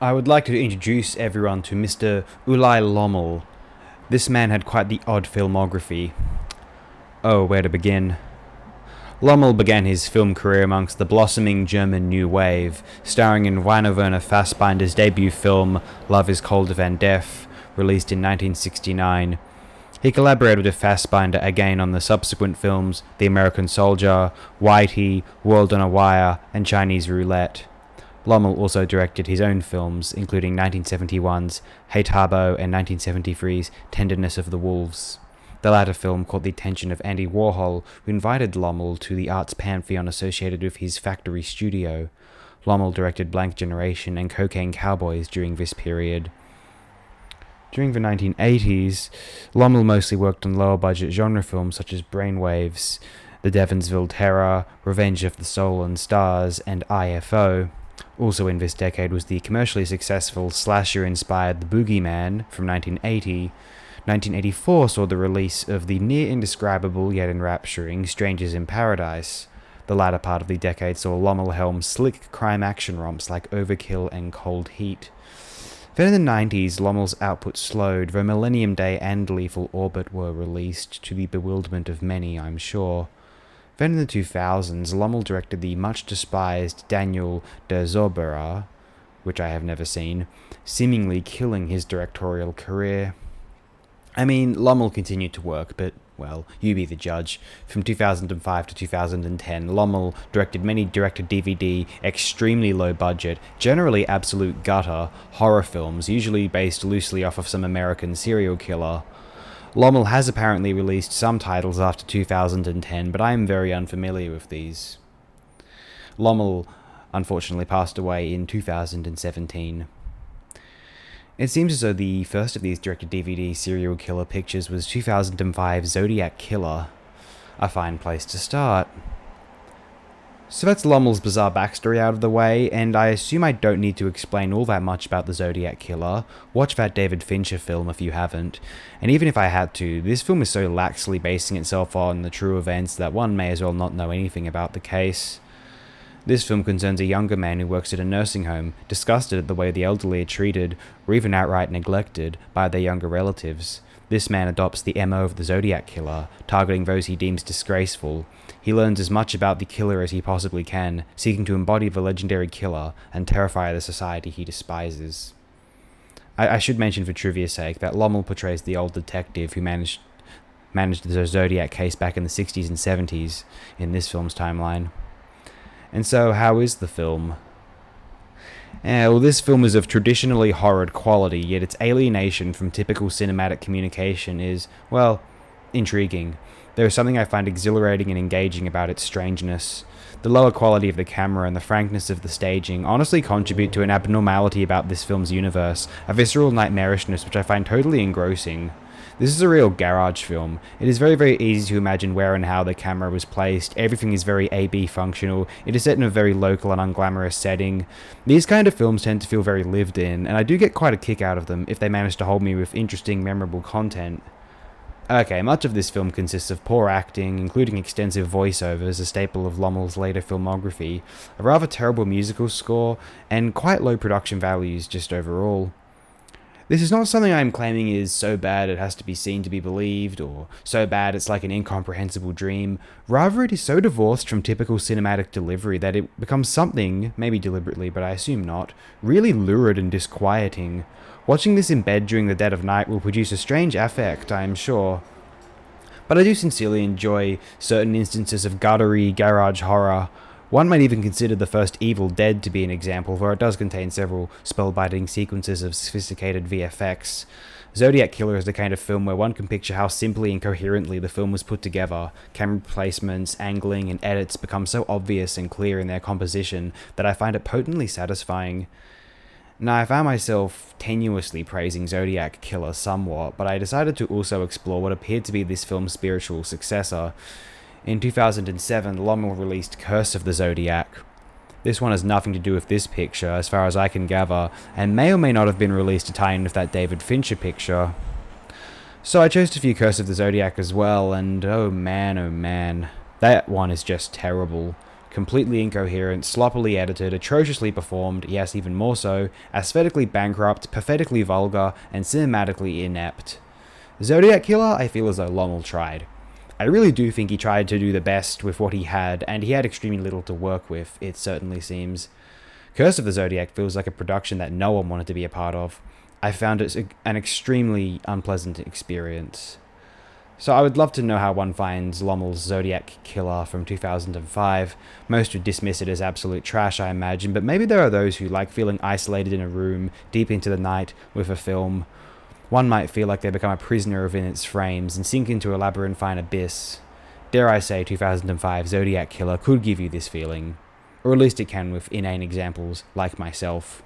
I would like to introduce everyone to Mr. Ulli Lommel. This man had quite the odd filmography. Oh, where to begin? Lommel began his film career amongst the blossoming German New Wave, starring in Rainer Werner Fassbinder's debut film Love is Colder Than Death, released in 1969. He collaborated with Fassbinder again on the subsequent films The American Soldier, Whitey, World on a Wire, and Chinese Roulette. Lommel also directed his own films, including 1971's Hey Tabo and 1973's Tenderness of the Wolves. The latter film caught the attention of Andy Warhol, who invited Lommel to the arts pantheon associated with his factory studio. Lommel directed Blank Generation and Cocaine Cowboys during this period. During the 1980s, Lommel mostly worked on lower-budget genre films such as Brainwaves, The Devonsville Terror, Revenge of the Stolen Stars, and IFO. Also in this decade was the commercially successful slasher-inspired The Boogeyman from 1980. 1984 saw the release of the near-indescribable yet enrapturing Strangers in Paradise. The latter part of the decade saw Lommel helm slick crime action romps like Overkill and Cold Heat. Then in the 90s, Lommel's output slowed, though Millennium Day and Lethal Orbit were released, to the bewilderment of many, I'm sure. Then in the 2000s, Lommel directed the much-despised Daniel der Zauberer, which I have never seen, seemingly killing his directorial career. I mean, Lommel continued to work, but, well, you be the judge. From 2005 to 2010, Lommel directed many direct-to-DVD, extremely low-budget, generally absolute gutter, horror films, usually based loosely off of some American serial killer. Lommel has apparently released some titles after 2010, but I am very unfamiliar with these. Lommel unfortunately passed away in 2017. It seems as though the first of these direct-to-DVD serial killer pictures was 2005's Zodiac Killer. A fine place to start. So that's Lommel's bizarre backstory out of the way, and I assume I don't need to explain all that much about the Zodiac Killer. Watch that David Fincher film if you haven't. And even if I had to, this film is so laxly basing itself on the true events that one may as well not know anything about the case. This film concerns a younger man who works at a nursing home, disgusted at the way the elderly are treated, or even outright neglected, by their younger relatives. This man adopts the MO of the Zodiac Killer, targeting those he deems disgraceful. He learns as much about the killer as he possibly can, seeking to embody the legendary killer and terrify the society he despises. I should mention for trivia's sake that Lommel portrays the old detective who managed the Zodiac case back in the 60s and 70s in this film's timeline. And so, how is the film? Well, this film is of traditionally horrid quality, yet its alienation from typical cinematic communication is, well, intriguing. There is something I find exhilarating and engaging about its strangeness. The lower quality of the camera and the frankness of the staging honestly contribute to an abnormality about this film's universe, a visceral nightmarishness which I find totally engrossing. This is a real garage film. It is very, very easy to imagine where and how the camera was placed. Everything is very A-B functional. It is set in a very local and unglamorous setting. These kind of films tend to feel very lived in, and I do get quite a kick out of them if they manage to hold me with interesting, memorable content. Okay, much of this film consists of poor acting, including extensive voiceovers, a staple of Lommel's later filmography, a rather terrible musical score, and quite low production values just overall. This is not something I am claiming is so bad it has to be seen to be believed, or so bad it's like an incomprehensible dream. Rather, it is so divorced from typical cinematic delivery that it becomes something, maybe deliberately, but I assume not, really lurid and disquieting. Watching this in bed during the dead of night will produce a strange affect, I am sure. But I do sincerely enjoy certain instances of guttery garage horror. One might even consider the first Evil Dead to be an example, for it does contain several spellbinding sequences of sophisticated VFX. Zodiac Killer is the kind of film where one can picture how simply and coherently the film was put together. Camera placements, angling, and edits become so obvious and clear in their composition that I find it potently satisfying. Now, I found myself tenuously praising Zodiac Killer somewhat, but I decided to also explore what appeared to be this film's spiritual successor. In 2007, Lommel released Curse of the Zodiac. This one has nothing to do with this picture, as far as I can gather, and may or may not have been released to tie in with that David Fincher picture. So I chose to view Curse of the Zodiac as well, and oh man, that one is just terrible. Completely incoherent, sloppily edited, atrociously performed, yes, even more so, aesthetically bankrupt, pathetically vulgar, and cinematically inept. Zodiac Killer, I feel as though Lommel tried. I really do think he tried to do the best with what he had, and he had extremely little to work with, it certainly seems. Curse of the Zodiac feels like a production that no one wanted to be a part of. I found it an extremely unpleasant experience. So I would love to know how one finds Lommel's Zodiac Killer from 2005. Most would dismiss it as absolute trash, I imagine, but maybe there are those who like feeling isolated in a room, deep into the night, with a film. One might feel like they become a prisoner within its frames and sink into a labyrinthine abyss. Dare I say 2005 Zodiac Killer could give you this feeling. Or at least it can with inane examples like myself.